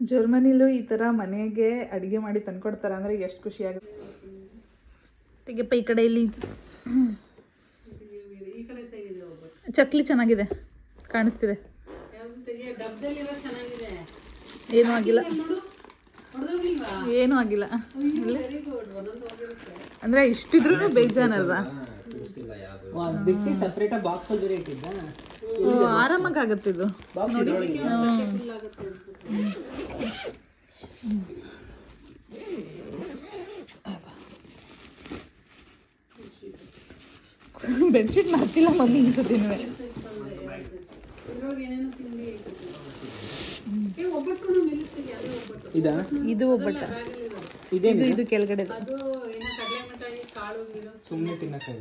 ಜರ್ಮನಿಲೂ ಈ ಥರ ಮನೆಗೆ ಅಡುಗೆ ಮಾಡಿ ತಂದ್ಕೊಡ್ತಾರೆ ಅಂದರೆ ಎಷ್ಟು ಖುಷಿ ಆಗುತ್ತೆ. ತೆಗೆಪ್ಪ ಈ ಕಡೆ ಇಲ್ಲಿ ಚಕ್ಲಿ ಚೆನ್ನಾಗಿದೆ ಕಾಣಿಸ್ತಿದೆ. ಏನೂ ಆಗಿಲ್ಲ, ಏನೂ ಆಗಿಲ್ಲ ಅಂದರೆ ಇಷ್ಟಿದ್ರೂ ಬೇಜಾನಲ್ವಾ. ಆರಾಮಾಗಿ ಆಗುತ್ತೆ ಇದು ನೋಡಿ. ಬೆಡ್ಶೀಟ್ ಮಾಡ್ತಿಲ್ಲ ಮಮ್ಮಿ ಅನ್ಸುತ್ತೀನಿ. ಇದು ಒಬ್ಬಟ್ಟ, ಇದು ಕೆಳಗಡೆ ಸುಮ್ಮನೆ ತಿನ್ನಕ್ಕೆ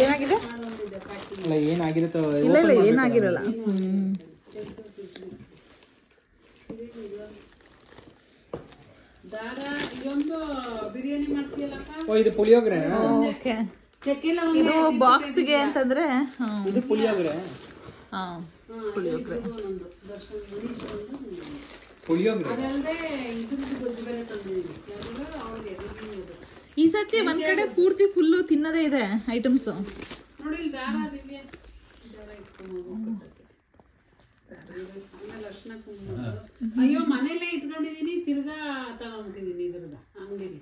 ಏನಾಗಿದೆ? ಏನಾಗಿರುತ್ತೋ ಇಲ್ಲ ಇಲ್ಲ ಏನಾಗಿರಲ್ಲ. ಇದು ಪುಳಿಯೋಗರೆ. ಓಕೆ, ಇದು ಬಾಕ್ಸ್ಗೆ ಅಂತಂದ್ರೆ ಇದು ಪುಳಿಯೋಗರೆ. ಪುಳಿಯೋಗರೆ ಈ ಸತಿ ಒಂದ್ ಕಡೆ ಪೂರ್ತಿ ಫುಲ್ಲು ತಿನ್ನದೇ ಇದೆ ಐಟಮ್ಸ್. ಅಯ್ಯೋ ಮನೆಯಲ್ಲೇ ಇಟ್ಕೊಂಡಿದೀನಿ, ತಿರ್ಗಾ ತಗೊಂಡ್ಬಿಟ್ಟಿದೀನಿ ಇದ್ರದ ಅಂಗಡಿಲಿ.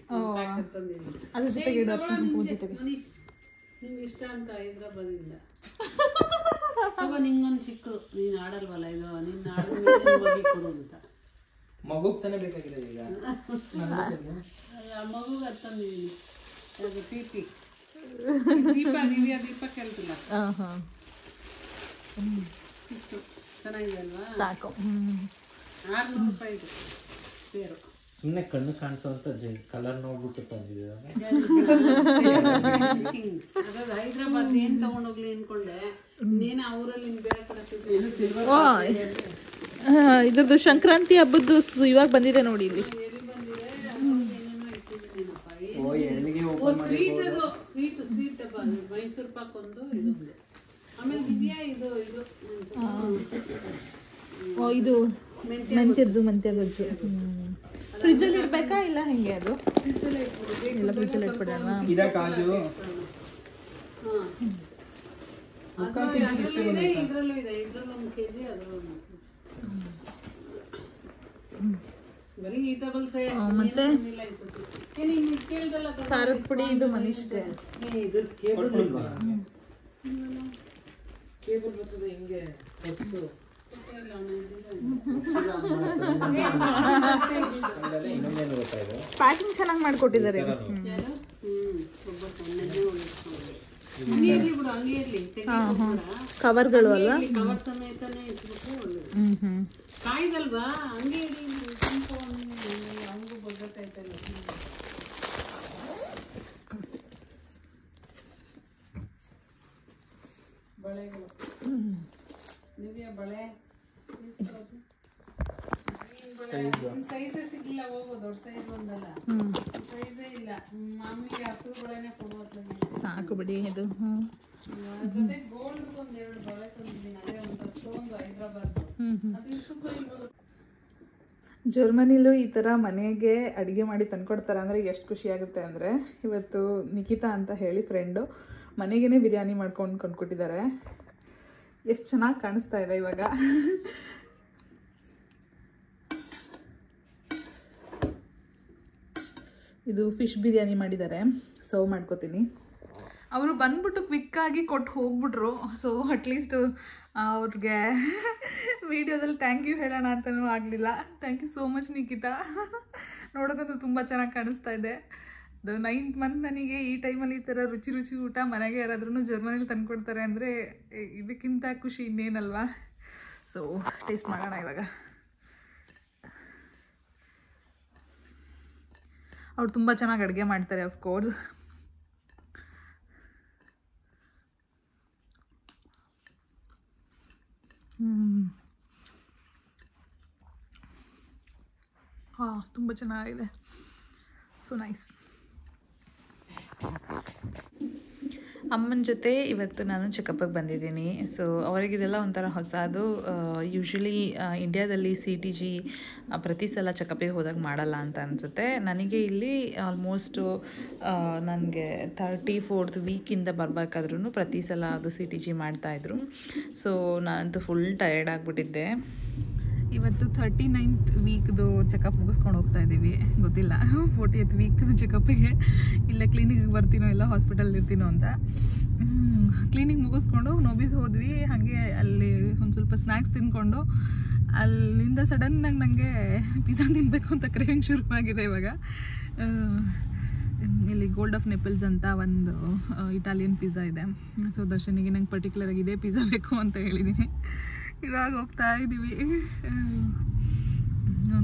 ಅದ್ರ ಜೊತೆಗೆ ನಿಂಗೆ ಇಷ್ಟ ಅಂತ ಹೈದ್ರಾಬಾದಿಂದ ನಿಂಗೊಂದು ಚಿಕ್ಕದು. ನೀನ್ ಆಡಲ್ವಲ್ಲ ಇದು, ನಿನ್ನ ಆಡೋದು ಮಗುಗ್ ತಾನೇ ಬೇಕಾಗಿದೆ ಈಗ. ಮಗುಗೆ ಅದು ತಂದಿದ್ದೀನಿ, ಅದು ಪಿಪಿ ದೀಪ, ದಿವ್ಯ ದೀಪ ಕೇಳ್ತಿಲ್ಲ. ಚೆನ್ನಾಗಿದೆ ಅಲ್ವಾ? ಸಾಕು. 600 ರೂಪಾಯಿ ಇದು ಸೇರು. ಸುಮ್ಮನೆ ಕಣ್ಣು ಕಾಣಿಸೋಂತ ಕಲರ್ ನೋಡ್ಬಿಟ್ಟು ತಂದಿದ್ದೀರ. ಅದಾದ ಹೈದ್ರಾಬಾದ್ ಏನ್ ತಗೊಂಡೋಗ್ಲಿ ಅನ್ಕೊಂಡೆ, ನೀನು ಅವರಲ್ಲಿ ಬೇರೆ ಕಡೆ ಇದ್ರದ್ದು ಸಂಕ್ರಾಂತಿ ಹಬ್ಬದ್ದು ಇವಾಗ ಬಂದಿದೆ ನೋಡಿ ಇಲ್ಲಿ. ಸ್ವೀಟ್, ಅದು ಸ್ವೀಟ್ ಸ್ವೀಟ್ ಹಬ್ಬ. ಮೈಸೂರು ಪಾಕ್ ಒಂದು, ಇದೊಂದು. ಆಮೇಲೆ ದಿವ್ಯಾ ಇದು ಇದು ಇದು ಮೆಂತ್ಯದ್ದು, ಮೆಂತ್ಯ ಗೊಜ್ಜು. ಫ್ರಿಜ್ಜಲ್ಲಿ ಇಡ್ಬೇಕಾ ಇಲ್ಲ ಹೆಂಗೆ? ಅದು ಇಲ್ಲ ಫ್ರಿಜ್ಜಲ್ಲಿ ಇಟ್ಬಿಡೋಣ. ಇದ್ರಲ್ಲೂ ಇದೆ, ಇದ್ರಲ್ಲೂ 1 kg, ಅದ್ರಲ್ಲೂ ಬರೀ ಈಟಬಲ್ಸ್. ಮತ್ತೆ ಖಾರದ ಪುಡಿ, ಇದು ಮನಿಷ್ಗೆ ಪ್ಯಾಕಿಂಗ್ ಚೆನ್ನಾಗಿ ಮಾಡ್ಕೊಟ್ಟಿದ್ದಾರೆ. ಕವರ್ಗಳು ಅಲ್ವಾ? ಕವರ್ ಸಮೇತನೇ ಇಟ್ಬಿಟ್ಟು ಕಾಯ್ದಲ್ವಾ ಅಂಗಡಿ ಹಂಗೂ ಬಗ್ಗತ್ತಾಯ್ತಲ್ಲ. ಬಳೆಗಳು ದಿವ್ಯಾ ಬಳೆ ಸೈಜೇ ಸಿಗ್ಲಿಲ್ಲ. ಹೋಗೋ ದೊಡ್ಡ ಸೈಜ್ ಒಂದಲ್ಲ, ಸೈಜೇ ಇಲ್ಲ. ಮಾಮೂಲಿ ಹಸಿರು ಬಳೆನೆ ಕೊಡುವ. ಸಾಕು ಬಿಡಿ ಇದು. ಜೊತೆ ಗೋಲ್ಡ್ ಒಂದು 2 ಬಳೆ ತಂದಿದ್ದೀನಿ, ಅದೇ ಒಂದು ಸ್ಟೋನ್ ಹೈದ್ರಾಬಾದ್. ಜರ್ಮನಿಲೂ ಈ ಥರ ಮನೆಗೆ ಅಡುಗೆ ಮಾಡಿ ತಂದ್ಕೊಡ್ತಾರೆ ಅಂದರೆ ಎಷ್ಟು ಖುಷಿ ಆಗುತ್ತೆ ಅಂದರೆ, ಇವತ್ತು ನಿಖಿತಾ ಅಂತ ಹೇಳಿ ಫ್ರೆಂಡು ಮನೆಗೇ ಬಿರಿಯಾನಿ ಮಾಡ್ಕೊಂಡು ಕೊಂಡ್ಕೊಟ್ಟಿದ್ದಾರೆ. ಎಷ್ಟು ಚೆನ್ನಾಗಿ ಕಾಣಿಸ್ತಾ ಇದೆ ಇವಾಗ. ಇದು ಫಿಶ್ ಬಿರಿಯಾನಿ ಮಾಡಿದ್ದಾರೆ, ಸರ್ವ್ ಮಾಡ್ಕೋತೀನಿ. ಅವರು ಬಂದ್ಬಿಟ್ಟು ಕ್ವಿಕ್ಕಾಗಿ ಕೊಟ್ಟು ಹೋಗ್ಬಿಟ್ರು. ಸೊ ಅಟ್ಲೀಸ್ಟ್ ಅವ್ರಿಗೆ ವಿಡಿಯೋದಲ್ಲಿ ಥ್ಯಾಂಕ್ ಯು ಹೇಳೋಣ ಅಂತಲೂ ಆಗಲಿಲ್ಲ. Thank you so much Nikhita. ನೋಡೋಕ್ಕಂತೂ ತುಂಬ ಚೆನ್ನಾಗಿ ಕಾಣಿಸ್ತಾ ಇದೆ. ಅದು 9th ಮಂತ್ ನನಗೆ ಈ ಟೈಮಲ್ಲಿ ಈ ಥರ ರುಚಿ ರುಚಿ ಊಟ ಮನೆಗೆ ಯಾರಾದ್ರೂ ಜರ್ಮನಿಲಿ ತಂದುಕೊಡ್ತಾರೆ ಅಂದರೆ ಇದಕ್ಕಿಂತ ಖುಷಿ ಇನ್ನೇನಲ್ವಾ. ಸೊ ಟೇಸ್ಟ್ ಮಾಡೋಣ ಇವಾಗ. ಅವ್ರು ತುಂಬ ಚೆನ್ನಾಗಿ ಅಡುಗೆ ಮಾಡ್ತಾರೆ ಅಫ್ಕೋರ್ಸ್. ತುಂಬ ಚೆನ್ನಾಗಿದೆ. So nice. ಅಮ್ಮನ ಜೊತೆ ಇವತ್ತು ನಾನು ಚೆಕಪ್ಪಿಗೆ ಬಂದಿದ್ದೀನಿ. ಸೊ ಅವರಿಗಿದೆಲ್ಲ ಒಂಥರ ಹೊಸದು. ಯೂಶ್ವಲಿ ಇಂಡಿಯಾದಲ್ಲಿ CTG ಪ್ರತಿ ಸಲ ಚೆಕಪ್ಪಿಗೆ ಹೋದಾಗ ಮಾಡಲ್ಲ ಅಂತ ಅನಿಸುತ್ತೆ. ನನಗೆ ಇಲ್ಲಿ ಆಲ್ಮೋಸ್ಟು ನನಗೆ 34th ವೀಕಿಂದ ಬರಬೇಕಾದ್ರೂ ಪ್ರತಿ ಸಲ ಅದು CTG ಮಾಡ್ತಾಯಿದ್ರು. ಸೊ ನಾನಂತೂ ಫುಲ್ ಟಯರ್ಡ್ ಆಗಿಬಿಟ್ಟಿದ್ದೆ. ಇವತ್ತು 39th ವೀಕ್ದು ಚೆಕಪ್ ಮುಗಿಸ್ಕೊಂಡು ಹೋಗ್ತಾ ಇದ್ದೀವಿ. ಗೊತ್ತಿಲ್ಲ 40th ವೀಕ್ದು ಚೆಕಪ್ಪಿಗೆ ಇಲ್ಲ ಕ್ಲಿನಿಕ್ಗೆ ಬರ್ತೀನೋ ಇಲ್ಲ ಹಾಸ್ಪಿಟಲ್ ಇರ್ತೀನೋ ಅಂತ. ಕ್ಲಿನಿಕ್ ಮುಗಿಸ್ಕೊಂಡು ನೋಬಿಸ್ ಹೋದ್ವಿ. ಹಾಗೆ ಅಲ್ಲಿ ಒಂದು ಸ್ವಲ್ಪ ಸ್ನ್ಯಾಕ್ಸ್ ತಿಂದ್ಕೊಂಡು ಅಲ್ಲಿಂದ ಸಡನ್ನಾಗಿ ನನಗೆ ಪಿಜ್ಜಾ ತಿನ್ನಬೇಕು ಅಂತ ಕ್ರೇವಿಂಗ್ ಶುರುವಾಗಿದೆ ಇವಾಗ. ಇಲ್ಲಿ ಗೋಲ್ಡ್ ಆಫ್ ನೆಪಲ್ಸ್ ಅಂತ ಒಂದು ಇಟಾಲಿಯನ್ ಪಿಜ್ಜಾ ಇದೆ. ಸೊ ದರ್ಶನಿಗೆ ನಂಗೆ ಪರ್ಟಿಕ್ಯುಲರಾಗಿ ಇದೇ ಪಿಜ್ಜಾ ಬೇಕು ಅಂತ ಹೇಳಿದ್ದೀನಿ. ಇವಾಗ ಹೋಗ್ತಾ ಇದ್ದೀವಿ,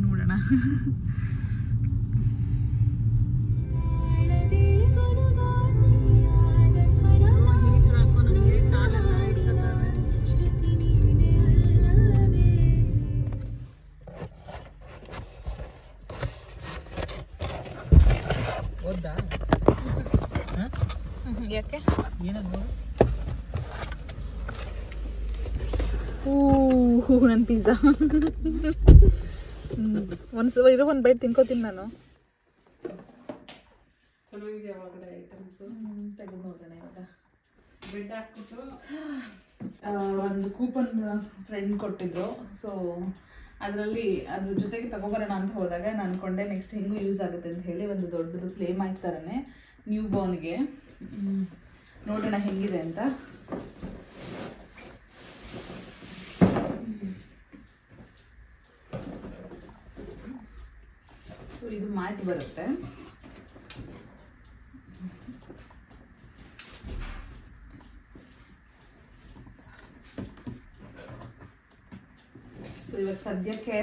ನೋಡೋಣ. ಯಾಕೆ ನನ್ನ ಪಿಜ್ಜಾ ಒಂದು ಬೈಟ್ ತಿನ್ಕೋತೀನಿ ನಾನು. ಚಲೋ ಇದೆ ಒಳಗಡೆ ಐಟಮ್ಸ್. ತೆಗೆದು ನೋಡೋಣ ಇವಾಗ. ಬ್ರೆಡ್ ಹಾಕ್ಬಿಟ್ಟು ಒಂದು ಕೂಪನ್ ಫ್ರೆಂಡ್ ಕೊಟ್ಟಿದ್ರು. ಸೊ ಅದರಲ್ಲಿ ಅದ್ರ ಜೊತೆಗೆ ತಗೊಬರೋಣ ಅಂತ ಹೋದಾಗ ನಾನು ಅನ್ಕೊಂಡೆ ನೆಕ್ಸ್ಟ್ ಹೆಂಗೂ ಯೂಸ್ ಆಗುತ್ತೆ ಅಂತ ಹೇಳಿ ಒಂದು ದೊಡ್ಡದು ಪ್ಲೇ ಮಾಡ್ತಾರನೆ ನ್ಯೂ ಬಾರ್ನ್ಗೆ. ನೋಡೋಣ ಹೆಂಗಿದೆ ಅಂತ. ಸೊ ಇದು ಮ್ಯಾಟ್ ಬರುತ್ತೆ. ಸೊ ಇವಾಗ ಸದ್ಯಕ್ಕೆ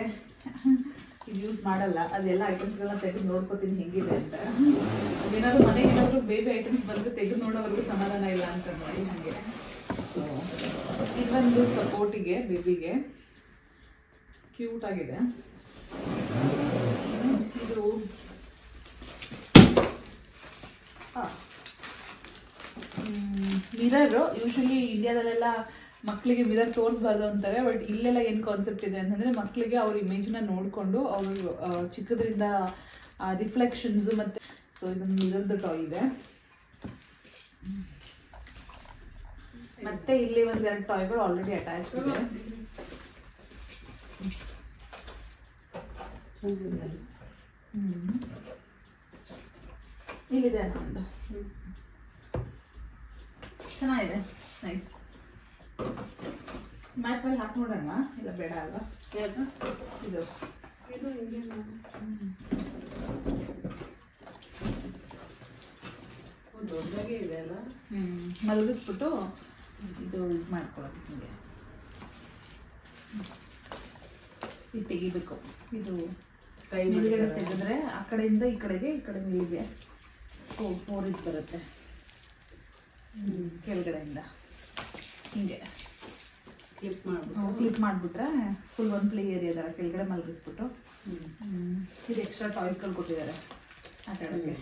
ಇದು ಯೂಸ್ ಮಾಡಲ್ಲ. ಅದೆಲ್ಲ ಐಟಮ್ಸ್ಗಳನ್ನ ತೆಗೆದು ನೋಡ್ಕೋತೀನಿ ಹೆಂಗಿದೆ ಅಂತ. ಏನಾದ್ರು ಮನೆಗೆ ಏನಾದ್ರು ಬೇಬಿ ಐಟಮ್ಸ್ ಬಂದರೆ ತೆಗೆದು ನೋಡೋವರೆಗೂ ಸಮಾಧಾನ ಇಲ್ಲ ಅಂತ ನೋಡಿ ಹಾಗೆ. ಸೊ ಇದೊಂದು ಸಪೋರ್ಟಿಗೆ ಬೇಬಿಗೆ ಕ್ಯೂಟ್ ಆಗಿದೆ. ಇದು ಮಿರರ್. ಯೂಶಲಿ ಇಂಡಿಯಾದಲ್ಲೆಲ್ಲ ಮಕ್ಕಳಿಗೆ ಮಿರರ್ ತೋರಿಸ್ಬಾರ್ದು ಅಂತಾರೆ. ಬಟ್ ಇಲ್ಲೆಲ್ಲ ಏನು ಕಾನ್ಸೆಪ್ಟ್ ಇದೆ ಅಂತಂದರೆ ಮಕ್ಕಳಿಗೆ ಅವ್ರ ಇಮೇಜ್ನ ನೋಡಿಕೊಂಡು ಅವರು ಚಿಕ್ಕದ್ರಿಂದ ರಿಫ್ಲೆಕ್ಷನ್ಸು ಮತ್ತು ಸೊ ಇದೊಂದು ಮಿರರ್ದು ಟಾಯ್ ಇದೆ. ಮತ್ತೆ ಇಲ್ಲಿ ಒಂದೆರಡು ಟಾಯ್ಗಳು ಆಲ್ರೆಡಿ ಅಟ್ಯಾಚ್ ಇದೆ. ಇಲ್ಲಿದೆ ಒಂದು ಚೆನ್ನಾಗಿದೆ, ನೈಸ್. ಮ್ಯಾಟ್ ಮೇಲೆ ಹಾಕಿ ನೋಡೋಣ, ಇಲ್ಲ ಬೇಡ ಅಲ್ವಾ? ಯಾವುದು ಇದು ಇದು ಹಿಂಗೆ ದೊಡ್ಡದಾಗೆ ಇದೆ ಅಲ್ಲ. ಮಲಗಿಸ್ಬಿಟ್ಟು ಇದು ಮಾಡ್ಕೊಳ್ಳೋದು ಹಿಂಗೆ. ಇದು ತೆಗಿಬೇಕು. ಇದು ಮೇಲ್ಗಡೆ ತೆಗೆದ್ರೆ ಆ ಕಡೆಯಿಂದ ಈ ಕಡೆಗೆ, ಈ ಕಡೆ ಮೇಲಿಗೆ 4 ಇದು ಬರುತ್ತೆ. ಕೆಳಗಡೆಯಿಂದ ಹಿಂಗೆ ಕ್ಲಿಪ್ ಮಾಡಿಬಿಟ್ರೆ ಫುಲ್ ಒಂದು ಪ್ಲೇ ಏರಿಯಾದ ಕೆಳಗಡೆ ಮಲಗಿಸ್ಬಿಟ್ಟು ಇದು ಎಕ್ಸ್ಟ್ರಾ ಟಾಯ್ಸ್ಗಳು ಕೊಟ್ಟಿದ್ದಾರೆ ಆ ಕಡೆಗೆ.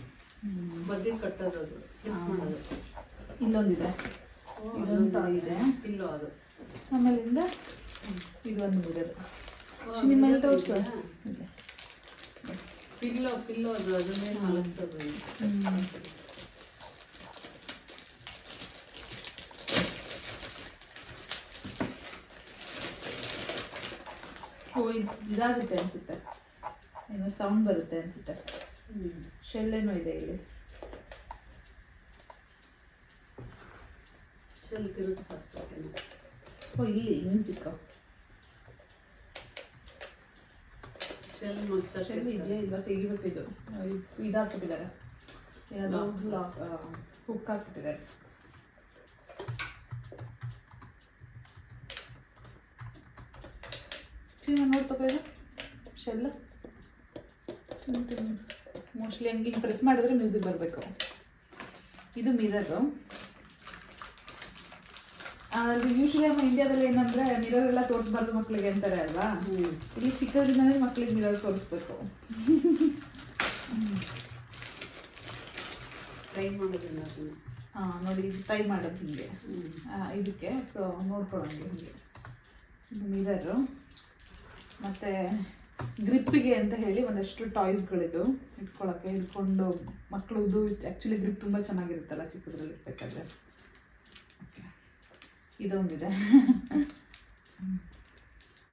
ಬದಿ ಕಟ್ಟೋದು ಇಲ್ಲೊಂದಿದೆ, ಇದೊಂದು ಟಾಯ್ ಇದೆ, ಪಿಲ್ಲೋ ಅದು. ಆಮೇಲಿಂದ ಇದೊಂದು ಮಿರರ್. ನಿಮ್ಮಲ್ಲಿ ತೋರಿಸು. ಪಿಲ್ಲೋ ಪಿಲ್ಲೋ ಅದು ಅದನ್ನೇ ಮಲಗಿಸೋದು. ಇದಾಗುತ್ತೆ ಅನ್ಸುತ್ತೆ, ಏನೋ ಸೌಂಡ್ ಬರುತ್ತೆ ಅನ್ಸುತ್ತೆ. ಶೆಲ್ ಏನೋ ಇದೆ ಇಲ್ಲಿ. ಶೆಲ್ ತಿರುಗಿಸಾಕ್ತಾರೆ. ಓ ಇಲ್ಲಿ ಮ್ಯೂಸಿಕ್ ಶೆಲ್ ಮುಚ್ಚ ಶೆಲ್ ಇದೆಯಾ ಇಲ್ಲ ತೆಗಿಬೇಕು. ಇದು ಇದಾಕ್ಬಿಟ್ಟಿದ್ದಾರೆ, ಏನಾದರೂ ಲಾಕ್ ಹುಕ್ ಹಾಕ್ಬಿಟ್ಟಿದ್ದಾರೆ. ನೋಡ್ತಪ್ಪ ಇದು ಶೆಲ್. ಮೋಸ್ಟ್ಲಿ ಹಂಗೆ ಪ್ರೆಸ್ ಮಾಡಿದ್ರೆ ಮ್ಯೂಸಿಕ್ ಬರಬೇಕು. ಇದು ಮಿರರು. ಯೂಶಲಿ ನಮ್ಮ ಇಂಡಿಯಾದಲ್ಲಿ ಏನಂದ್ರೆ ಮಿರರ್ ಎಲ್ಲ ತೋರಿಸ್ಬಾರ್ದು ಮಕ್ಕಳಿಗೆ ಅಂತಾರೆ ಅಲ್ವಾ. ಇಲ್ಲಿ ಚಿಕ್ಕದ್ರಿಂದಲೇ ಮಕ್ಕಳಿಗೆ ಮಿರರ್ ತೋರಿಸ್ಬೇಕು. ಟೈ ಮಾಡೋದಿಲ್ಲ ಅದನ್ನು. ಹಾಂ ನೋಡಿ ಇದು ಟೈ ಮಾಡೋದು ಹೀಗೆ ಇದಕ್ಕೆ. ಸೊ ನೋಡ್ಕೊಳ್ಳೋಂಗೆ ಹೀಗೆ ಇದು ಮಿರರು. ಮತ್ತು ಗ್ರಿಪ್ಪಿಗೆ ಅಂತ ಹೇಳಿ ಒಂದಷ್ಟು ಟಾಯ್ಸ್ಗಳಿದು ಇಟ್ಕೊಳ್ಳೋಕ್ಕೆ, ಇಟ್ಕೊಂಡು ಮಕ್ಕಳದು ಆ್ಯಕ್ಚುಲಿ ಗ್ರಿಪ್ ತುಂಬ ಚೆನ್ನಾಗಿರುತ್ತಲ್ಲ ಚಿಕ್ಕದ್ರಲ್ಲಿ ಇಟ್ಬೇಕಾದ್ರೆ. ಓಕೆ ಇದೊಂದಿದೆ.